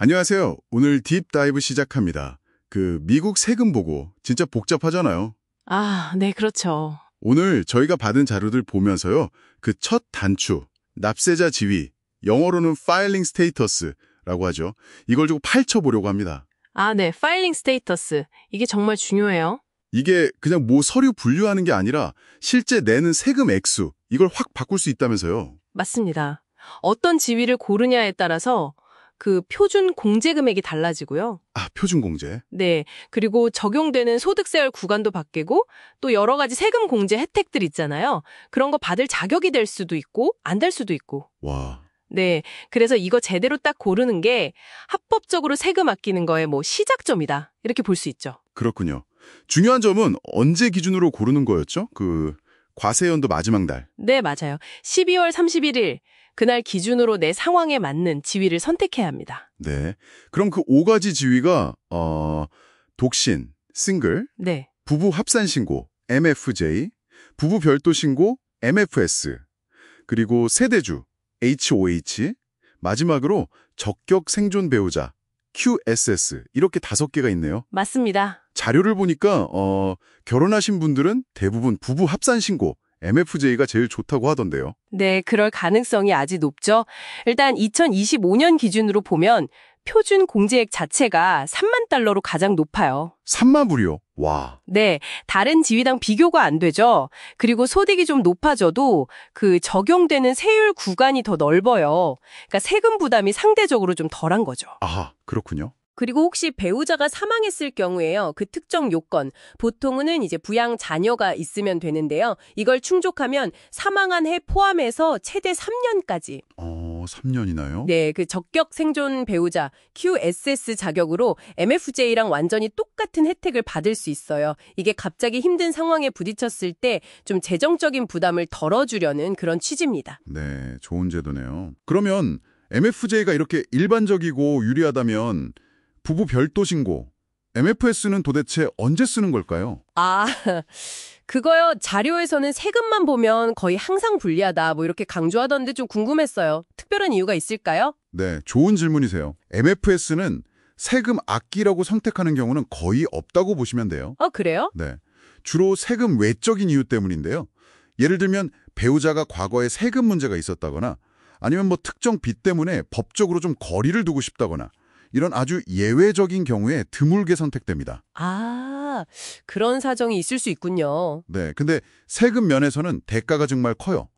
안녕하세요. 오늘 딥다이브 시작합니다. 미국 세금 보고 진짜 복잡하잖아요. 아, 네, 그렇죠. 오늘 저희가 받은 자료들 보면서요. 첫 단추, 납세자 지위, 영어로는 filing status라고 하죠. 이걸 좀 파헤쳐보려고 합니다. 아, 네, 파일링 스테이터스. 이게 정말 중요해요. 이게 그냥 서류 분류하는 게 아니라 실제 내는 세금 액수, 이걸 확 바꿀 수 있다면서요. 맞습니다. 어떤 지위를 고르냐에 따라서 표준 공제 금액이 달라지고요. 아, 표준공제. 네, 그리고 적용되는 소득세율 구간도 바뀌고 또 여러 가지 세금 공제 혜택들 있잖아요. 그런 거 받을 자격이 될 수도 있고 안 될 수도 있고. 와, 네, 그래서 이거 제대로 딱 고르는 게 합법적으로 세금 아끼는 거의 시작점이다. 이렇게 볼 수 있죠. 그렇군요. 중요한 점은 언제 기준으로 고르는 거였죠? 과세연도 마지막 날. 네, 맞아요. 12월 31일, 그날 기준으로 내 상황에 맞는 지위를 선택해야 합니다. 네. 그럼 5가지 지위가 독신, 싱글, 네, 부부 합산 신고, MFJ, 부부 별도 신고, MFS, 그리고 세대주, HOH, 마지막으로 적격 생존 배우자, QSS 이렇게 5개가 있네요. 맞습니다. 자료를 보니까 결혼하신 분들은 대부분 부부 합산 신고, MFJ가 제일 좋다고 하던데요. 네, 그럴 가능성이 아주 높죠. 일단 2025년 기준으로 보면 표준 공제액 자체가 3만 달러로 가장 높아요. 3만 불이요. 와. 네, 다른 지위당 비교가 안 되죠. 그리고 소득이 좀 높아져도 적용되는 세율 구간이 더 넓어요. 그러니까 세금 부담이 상대적으로 좀 덜한 거죠. 아하, 그렇군요. 그리고 혹시 배우자가 사망했을 경우에요. 그 특정 요건, 보통은 이제 부양 자녀가 있으면 되는데요. 이걸 충족하면 사망한 해 포함해서 최대 3년까지. 3년이나요? 네, 적격 생존 배우자 QSS 자격으로 MFJ랑 완전히 똑같은 혜택을 받을 수 있어요. 이게 갑자기 힘든 상황에 부딪혔을 때 좀 재정적인 부담을 덜어주려는 그런 취지입니다. 네, 좋은 제도네요. 그러면 MFJ가 이렇게 일반적이고 유리하다면 부부 별도 신고, MFS는 도대체 언제 쓰는 걸까요? 아, 그거요. 자료에서는 세금만 보면 거의 항상 불리하다 이렇게 강조하던데 좀 궁금했어요. 특별한 이유가 있을까요? 네, 좋은 질문이세요. MFS는 세금 아끼라고 선택하는 경우는 거의 없다고 보시면 돼요. 그래요? 네, 주로 세금 외적인 이유 때문인데요. 예를 들면 배우자가 과거에 세금 문제가 있었다거나 아니면 특정 빚 때문에 법적으로 좀 거리를 두고 싶다거나 이런 아주 예외적인 경우에 드물게 선택됩니다. 아, 그런 사정이 있을 수 있군요. 네, 근데 세금 면에서는 대가가 정말 커요.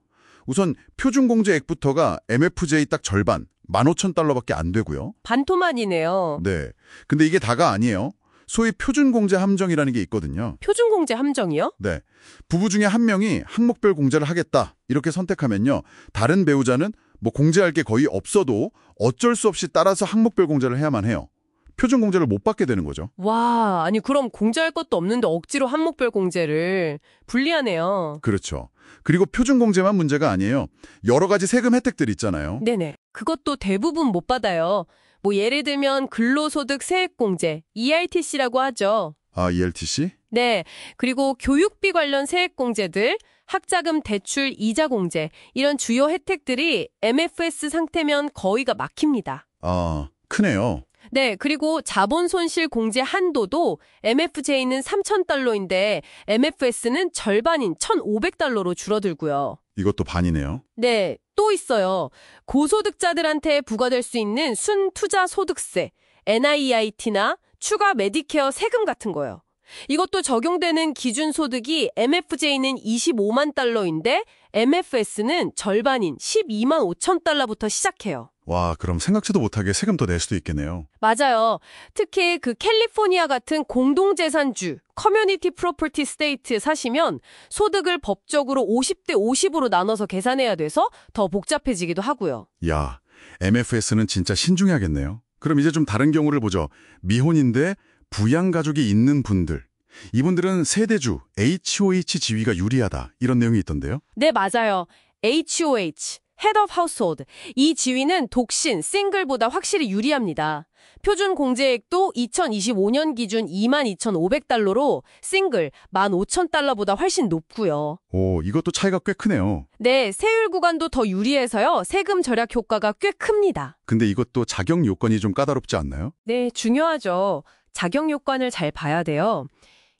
우선 표준공제액부터가 MFJ 딱 절반, 15,000달러밖에 안 되고요. 반토막이네요. 네, 근데 이게 다가 아니에요. 소위 표준공제 함정이라는 게 있거든요. 표준공제 함정이요? 네, 부부 중에 한 명이 항목별 공제를 하겠다 이렇게 선택하면요. 다른 배우자는 공제할 게 거의 없어도 어쩔 수 없이 따라서 항목별 공제를 해야만 해요. 표준 공제를 못 받게 되는 거죠. 와, 아니 그럼 공제할 것도 없는데 억지로 한목별 공제를 불리하네요. 그렇죠. 그리고 표준 공제만 문제가 아니에요. 여러 가지 세금 혜택들 있잖아요. 네네. 그것도 대부분 못 받아요. 예를 들면 근로소득 세액공제, ERTC라고 하죠. 아, ELTC? 네. 그리고 교육비 관련 세액공제들, 학자금 대출 이자 공제, 이런 주요 혜택들이 MFS 상태면 거의가 막힙니다. 아, 크네요. 네, 그리고 자본 손실 공제 한도도 MFJ는 3,000달러인데 MFS는 절반인 1,500달러로 줄어들고요. 이것도 반이네요. 네, 또 있어요. 고소득자들한테 부과될 수 있는 순투자 소득세, NIEIT나 추가 메디케어 세금 같은 거요. 이것도 적용되는 기준 소득이 MFJ는 25만 달러인데 MFS는 절반인 12만 5천 달러부터 시작해요. 와, 그럼 생각지도 못하게 세금 더 낼 수도 있겠네요. 맞아요. 특히 캘리포니아 같은 공동재산주, 커뮤니티 프로퍼티 스테이트 사시면 소득을 법적으로 50대 50으로 나눠서 계산해야 돼서 더 복잡해지기도 하고요. 야, MFS는 진짜 신중해야겠네요. 그럼 이제 좀 다른 경우를 보죠. 미혼인데 부양가족이 있는 분들. 이분들은 세대주, HOH 지위가 유리하다. 이런 내용이 있던데요. 네, 맞아요. HOH. Head of Household. 이 지위는 독신, 싱글보다 확실히 유리합니다. 표준 공제액도 2025년 기준 22,500달러로 싱글 15,000달러보다 훨씬 높고요. 오, 이것도 차이가 꽤 크네요. 네, 세율 구간도 더 유리해서요. 세금 절약 효과가 꽤 큽니다. 근데 이것도 자격 요건이 좀 까다롭지 않나요? 네, 중요하죠. 자격 요건을 잘 봐야 돼요.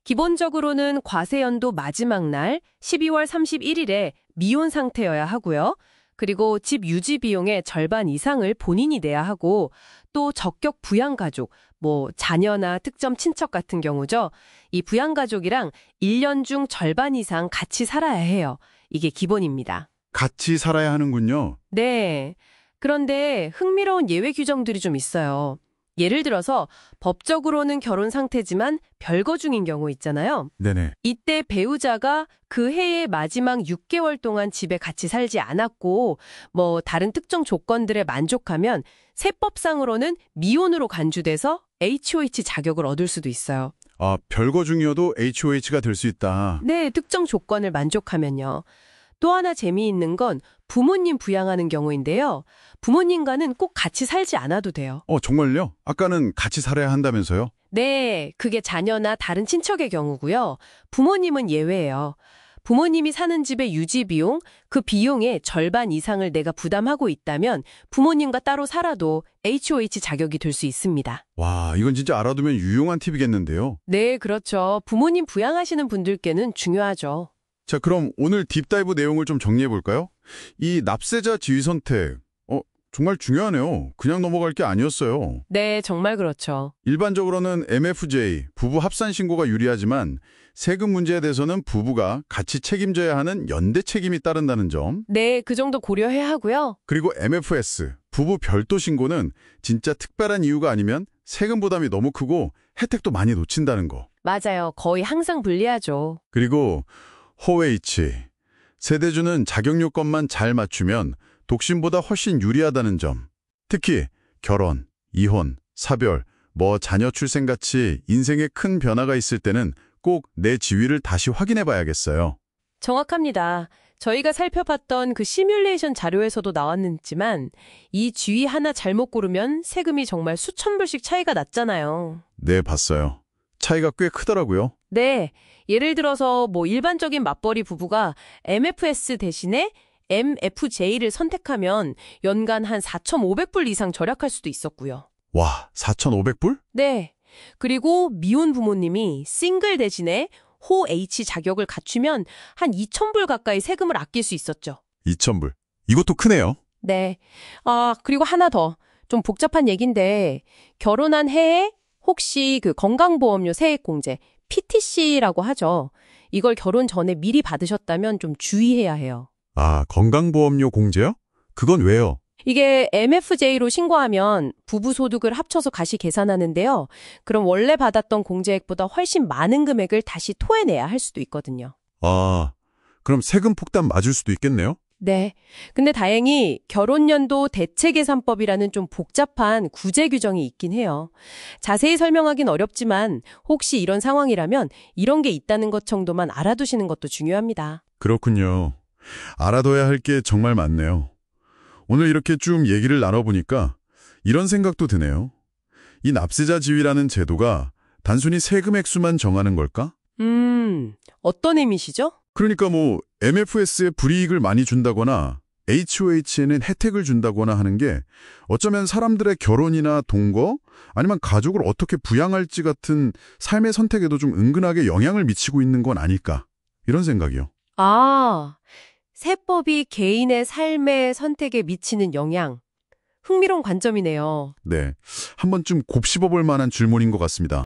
기본적으로는 과세연도 마지막 날 12월 31일에 미혼 상태여야 하고요. 그리고 집 유지 비용의 절반 이상을 본인이 내야 하고 또 적격 부양가족, 자녀나 특정 친척 같은 경우죠. 이 부양가족이랑 1년 중 절반 이상 같이 살아야 해요. 이게 기본입니다. 같이 살아야 하는군요. 네. 그런데 흥미로운 예외 규정들이 좀 있어요. 예를 들어서 법적으로는 결혼 상태지만 별거 중인 경우 있잖아요. 네네. 이때 배우자가 그 해의 마지막 6개월 동안 집에 같이 살지 않았고 다른 특정 조건들에 만족하면 세법상으로는 미혼으로 간주돼서 HOH 자격을 얻을 수도 있어요. 아, 별거 중이어도 HOH가 될 수 있다. 네, 특정 조건을 만족하면요. 또 하나 재미있는 건 부모님 부양하는 경우인데요. 부모님과는 꼭 같이 살지 않아도 돼요. 정말요? 아까는 같이 살아야 한다면서요? 네, 그게 자녀나 다른 친척의 경우고요. 부모님은 예외예요. 부모님이 사는 집의 유지 비용, 그 비용의 절반 이상을 내가 부담하고 있다면 부모님과 따로 살아도 HOH 자격이 될 수 있습니다. 와, 이건 진짜 알아두면 유용한 팁이겠는데요. 네, 그렇죠. 부모님 부양하시는 분들께는 중요하죠. 자, 그럼 오늘 딥다이브 내용을 좀 정리해 볼까요? 이 납세자 지위 선택, 정말 중요하네요. 그냥 넘어갈 게 아니었어요. 네, 정말 그렇죠. 일반적으로는 MFJ, 부부 합산 신고가 유리하지만 세금 문제에 대해서는 부부가 같이 책임져야 하는 연대 책임이 따른다는 점. 네, 그 정도 고려해야 하고요. 그리고 MFS, 부부 별도 신고는 진짜 특별한 이유가 아니면 세금 부담이 너무 크고 혜택도 많이 놓친다는 거. 맞아요. 거의 항상 불리하죠. 그리고 호H, 세대주는 자격 요건만 잘 맞추면 독신보다 훨씬 유리하다는 점. 특히 결혼, 이혼, 사별, 자녀 출생같이 인생에 큰 변화가 있을 때는 꼭 내 지위를 다시 확인해 봐야겠어요. 정확합니다. 저희가 살펴봤던 그 시뮬레이션 자료에서도 나왔지만 이 지위 하나 잘못 고르면 세금이 정말 수천 불씩 차이가 났잖아요. 네, 봤어요. 차이가 꽤 크더라고요. 네, 예를 들어서 일반적인 맞벌이 부부가 MFS 대신에 MFJ를 선택하면 연간 한 4,500불 이상 절약할 수도 있었고요. 와, 4,500불? 네, 그리고 미혼 부모님이 싱글 대신에 호 H 자격을 갖추면 한 2,000불 가까이 세금을 아낄 수 있었죠. 2,000불. 이것도 크네요. 네. 그리고 하나 더. 좀 복잡한 얘기인데 결혼한 해에 혹시 그 건강보험료 세액공제 PTC라고 하죠. 이걸 결혼 전에 미리 받으셨다면 좀 주의해야 해요. 아, 건강보험료 공제요? 그건 왜요? 이게 MFJ로 신고하면 부부 소득을 합쳐서 다시 계산하는데요. 그럼 원래 받았던 공제액보다 훨씬 많은 금액을 다시 토해내야 할 수도 있거든요. 아, 그럼 세금 폭탄 맞을 수도 있겠네요? 네. 근데 다행히 결혼연도 대체계산법이라는 좀 복잡한 구제 규정이 있긴 해요. 자세히 설명하긴 어렵지만 혹시 이런 상황이라면 이런 게 있다는 것 정도만 알아두시는 것도 중요합니다. 그렇군요. 알아둬야 할 게 정말 많네요. 오늘 이렇게 쭉 얘기를 나눠보니까 이런 생각도 드네요. 이 납세자 지위라는 제도가 단순히 세금 액수만 정하는 걸까? 어떤 의미시죠? 그러니까 MFS에 불이익을 많이 준다거나 HOH에는 혜택을 준다거나 하는 게 어쩌면 사람들의 결혼이나 동거 아니면 가족을 어떻게 부양할지 같은 삶의 선택에도 좀 은근하게 영향을 미치고 있는 건 아닐까 이런 생각이요. 세법이 개인의 삶의 선택에 미치는 영향. 흥미로운 관점이네요. 네, 한 번쯤 곱씹어볼 만한 질문인 것 같습니다.